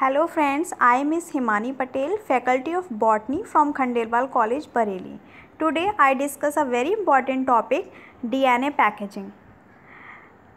Hello friends, I am Miss Himani Patel, Faculty of Botany from Khandelwal College, Bareilly. Today I discuss a very important topic, DNA packaging.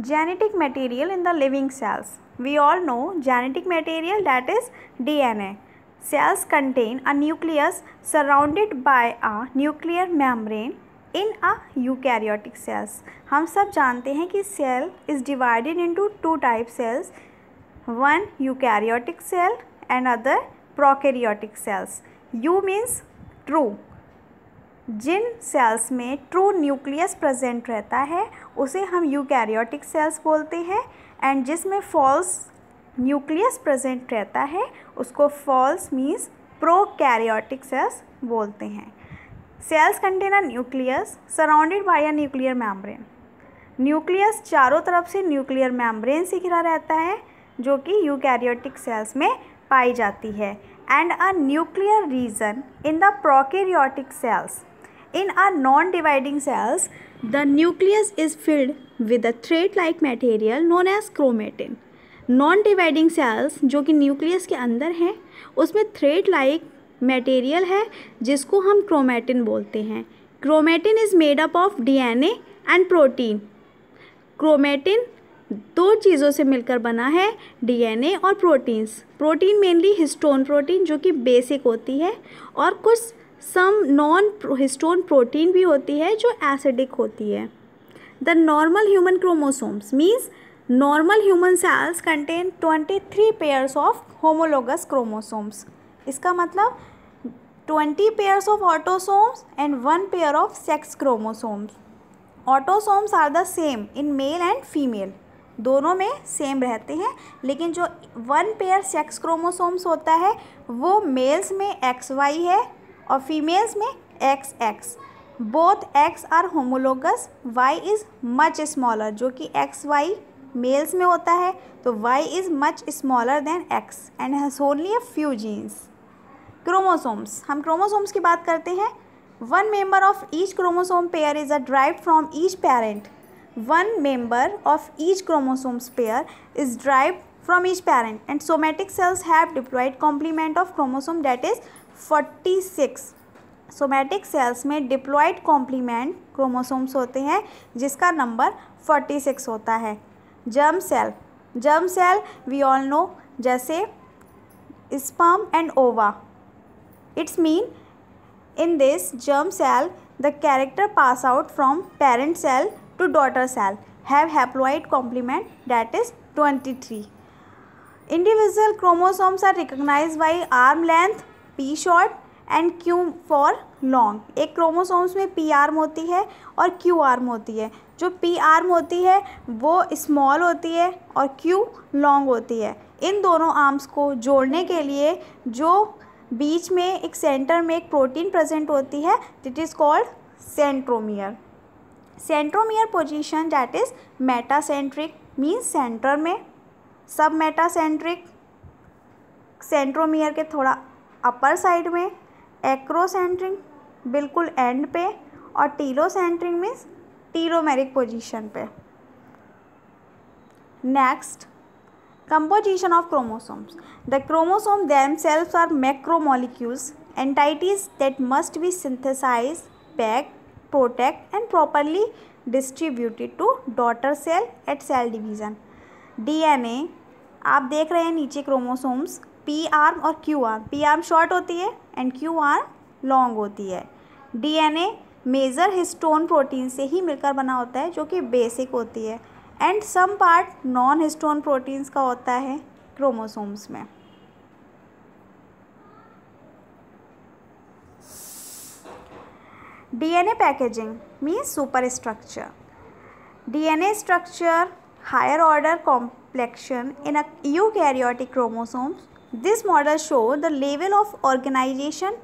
Genetic material in the living cells. We all know genetic material, that is DNA. Cells contain a nucleus surrounded by a nuclear membrane in a eukaryotic cells. हम सब जानते हैं कि cell is divided into two type cells. One eukaryotic cell and other prokaryotic cells. U means true. Jin sales में true nucleus present रहता है उसे हम यूकैरियोटिक सेल्स बोलते हैं, एंड जिसमें फॉल्स न्यूक्लियस प्रेजेंट रहता है उसको फॉल्स मीन्स प्रोकैरियोटिक सेल्स बोलते हैं. Sales contain a nucleus surrounded by a nuclear membrane. Nucleus चारों तरफ से न्यूक्लियर मेम्ब्रेन से घिरा रहता है जो कि यूकैरियोटिक सेल्स में पाई जाती है, and a nuclear region in the prokaryotic cells. In a non-dividing cells, the nucleus is filled with a thread-like material known as chromatin. Non-dividing cells जो कि न्यूक्लियस के अंदर हैं उसमें thread-like material है जिसको हम chromatin बोलते हैं. Chromatin is made up of DNA and protein. Chromatin दो चीज़ों से मिलकर बना है, DNA और proteins. Protein mainly histone protein जो कि बेसिक होती है, और कुछ सम नॉन हिस्टोन प्रोटीन भी होती है जो एसिडिक होती है. The normal human chromosomes means normal human cells contain 23 pairs of homologous chromosomes. इसका मतलब 20 pairs of autosomes and 1 pair of sex chromosomes. Autosomes are the same in male and female, दोनों में सेम रहते हैं, लेकिन जो 1 पेयर सेक्स क्रोमोसोम्स होता है वो मेल्स में XY है और फीमेल्स में XX. Both X are homologous, Y is much smaller, जो कि XY मेल्स में होता है तो Y is much smaller than X and has only a few genes. Chromosomes, हम क्रोमोसोम्स की बात करते हैं. One member of each chromosome pair is derived from each parent. One member of each chromosomes pair is derived from each parent, and somatic cells have diploid complement of chromosome that is 46. Somatic cells में diploid complement chromosomes होते हैं जिसका number 46 होता है. Germ cell we all know, जैसे sperm and ova. It's mean in this germ cell the character pass out from parent cell to daughter cell have haploid complement that is 23. Individual chromosomes are recognized by arm length, P short and Q for long. एक chromosomes में P arm होती है और Q arm होती है. जो P arm होती है वो स्मॉल होती है और Q लॉन्ग होती है. इन दोनों आर्म्स को जोड़ने के लिए जो बीच में एक सेंटर में एक प्रोटीन प्रेजेंट होती है that is called centromere. Centromere position that is metacentric means centre में, सब मेटासेंट्रिक सेंट्रोमियर के थोड़ा अपर साइड में, एक्रोसेंट्रिक बिल्कुल एंड पे, और टीलोसेंट्रिक मीन्स टीलोमेरिक पोजीशन पे. Next, composition of chromosomes. The chromosome themselves are macromolecules, entities that must be synthesise, packed, protect and properly distributed to daughter cell at cell division. DNA आप देख रहे हैं नीचे chromosomes P arm और Q arm. P arm short होती है and Q arm long होती है. DNA मेजर हिस्टोन प्रोटीन से ही मिलकर बना होता है जो कि बेसिक होती है, and some part non histone proteins का होता है क्रोमोसोम्स में. DNA packaging means superstructure. DNA structure higher order complexion in a eukaryotic chromosomes. This model shows the level of organization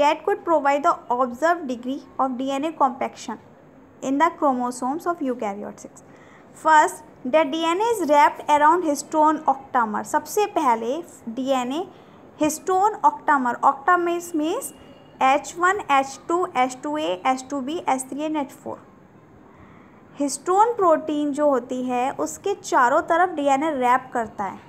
that could provide the observed degree of DNA compaction in the chromosomes of eukaryotes. First, the DNA is wrapped around histone octamer. सबसे पहले DNA histone octamer. Octamer means H1, H2, H2A, H2B, H3 and H4. Histone protein जो होती है उसके चारों तरफ DNA wrap करता है.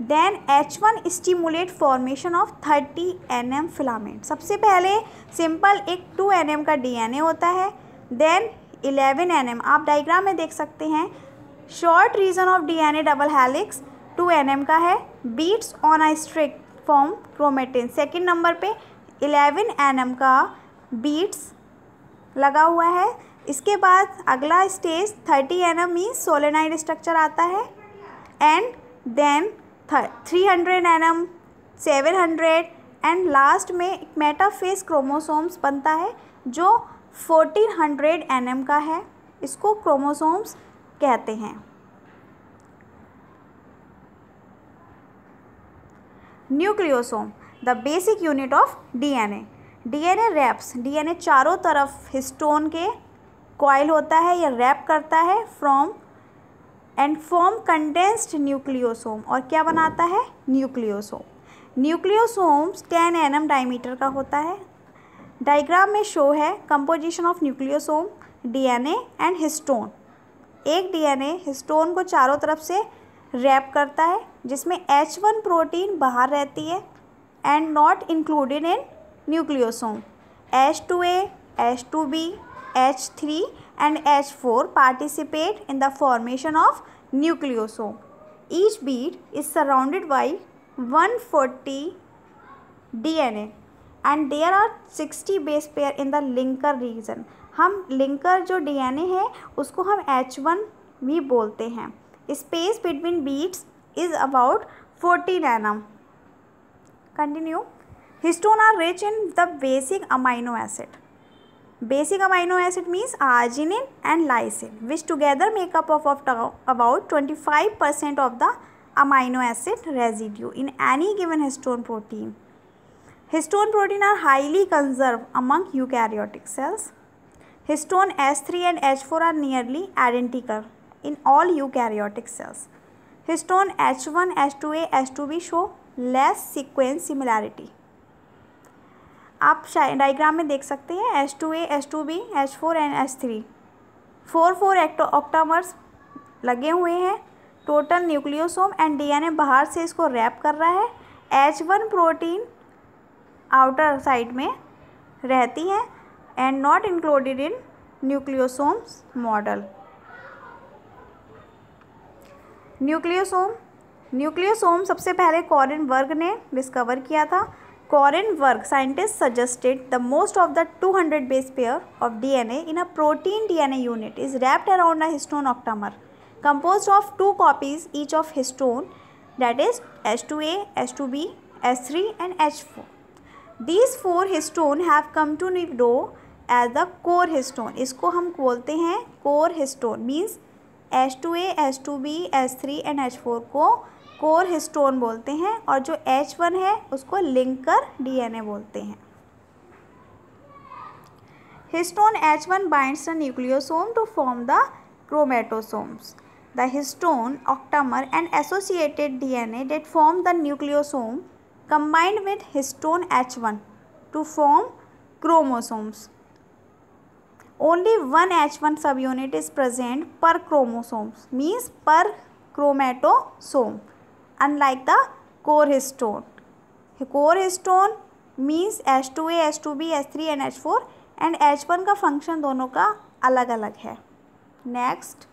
Then H1 stimulate formation of 30 nm filament. सबसे पहले सिंपल एक 2 nm का DNA होता है, देन 11 nm, आप डायग्राम में देख सकते हैं, short region of DNA double helix 2 nm का है, beads on a string form chromatin. Second number पे 11 nm का बीट्स लगा हुआ है। इसके बाद अगला stage 30 nm means solenoid structure आता है, and then 300 nm, 700 and last में एक मेटाफेज क्रोमोसोम्स बनता है जो 1400 nm का है, इसको क्रोमोसोम्स कहते हैं। Nucleosome the basic unit of DNA। DNA wraps, DNA चारों तरफ हिस्टोन के कॉइल होता है या रैप करता है from and form condensed nucleosome, और क्या बनाता है, न्यूक्लियोसोम। न्यूक्लियोसोम्स 10 nm डायमीटर का होता है। डायग्राम में शो है composition of nucleosome, DNA and histone. एक DNA हिस्टोन को चारों तरफ से रैप करता है, जिसमें H1 प्रोटीन बाहर रहती है and not included in nucleosome. H2A, H2B, H3 and H4 participate in the formation of nucleosome. Each bead is surrounded by 140 DNA and there are 60 base pair in the linker region. हम linker जो DNA है उसको हम H1 भी बोलते हैं। Space between beads is about 14 nm. Continue. Histone are rich in the basic amino acid. Basic amino acid means arginine and lysine, which together make up of about 25% of the amino acid residue in any given histone protein. Histone protein are highly conserved among eukaryotic cells. Histone H3 and H4 are nearly identical in all eukaryotic cells. Histone H1, H2A, H2B show less sequence similarity. आप diagram में देख सकते हैं H2A, H2B, H4 and H3 4 ऑक्टामर्स लगे हुए हैं। Total nucleosome and DNA बाहर से इसको रैप कर रहा है। H1 प्रोटीन आउटर साइड में रहती है and not included in nucleosomes model. Nucleosome सबसे पहले कॉरिन वर्ग ने डिस्कवर किया था। Corin work scientists suggested the most of the 200 base pair of DNA in a protein DNA unit is wrapped around a histone octamer composed of 2 copies each of histone, that is H2A, H2B, H3 and H4. These 4 histone have come to know as the core histone. इसको हम बोलते हैं core histone, means H2A, H2B, H3 and H4 को core histone बोलते हैं, और जो H1 है उसको लिंकर DNA बोलते हैं। Histone H1 binds the nucleosome to form the chromatosomes. The histone octamer and associated DNA that form the nucleosome combined with histone H1 to form chromosomes. Only one H1 subunit is present per chromosomes, means per chromatosome, unlike the core histone. Core histone means H2A, H2B, H3 and H4 and H1 का function दोनों का अलग अलग है। Next,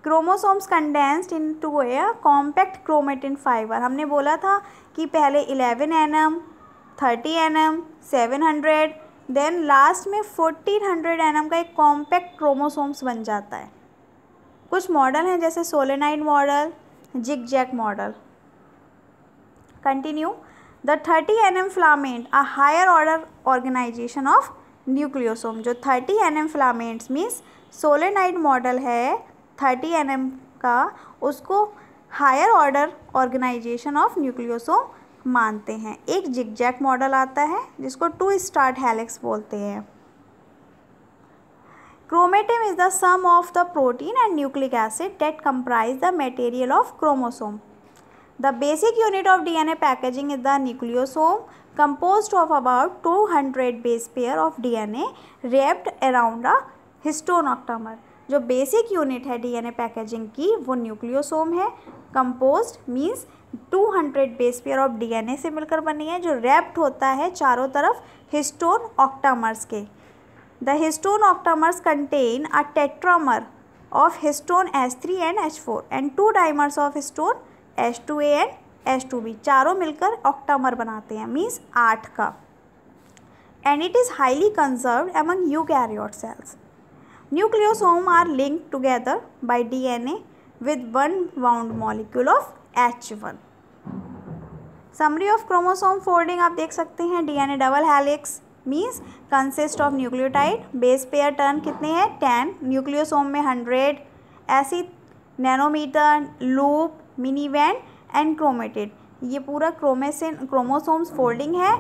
chromosomes condensed into ए compact chromatin fibre. हमने बोला था कि पहले 11 nm, 30 nm, 700, देन लास्ट में 1400 nm का एक कॉम्पैक्ट क्रोमोसोम्स बन जाता है। कुछ मॉडल हैं जैसे solenoid model, zigzag model. Continue, the 30 nm filament a higher order organisation of nucleosome. जो 30 nm filaments means solenoid model है 30 nm का, उसको higher order organisation of nucleosome मानते हैं। एक जिगजैग मॉडल आता है जिसको 2 स्टार्ट हेलिक्स बोलते हैं। Chromatin is the sum of the protein and nucleic acid that comprise the material of chromosome. The basic unit of DNA packaging is the nucleosome, composed of about 200 base pair of DNA wrapped around a histone octamer. जो basic unit है DNA packaging की वो nucleosome है, composed means 200 base pair of DNA से मिलकर बनी है, जो रैप्ड होता है चारों तरफ हिस्टोन ऑक्टामर्स के। The histone octamers contain a tetramer of histone H3 and H4 and 2 dimers of histone H2A and H2B, चारों मिलकर ऑक्टामर बनाते हैं, मीन्स 8 का। And it is highly conserved among eukaryote cells. Nucleosomes are linked together by DNA with one wound molecule of H1. Summary of chromosome folding आप देख सकते हैं। DNA double helix means consist of nucleotide, base pair turn कितने हैं 10, nucleosome में 100, ऐसी nanometre, loop, mini band and chromatid, ये पूरा क्रोमोसोम्स फोल्डिंग है।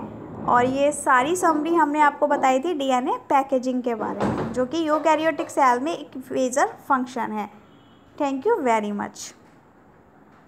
और ये सारी समरी हमने आपको बताई थी डीएनए पैकेजिंग के बारे में, जो कि यूकैरियोटिक सेल में एक फेजर फंक्शन है। Thank you very much.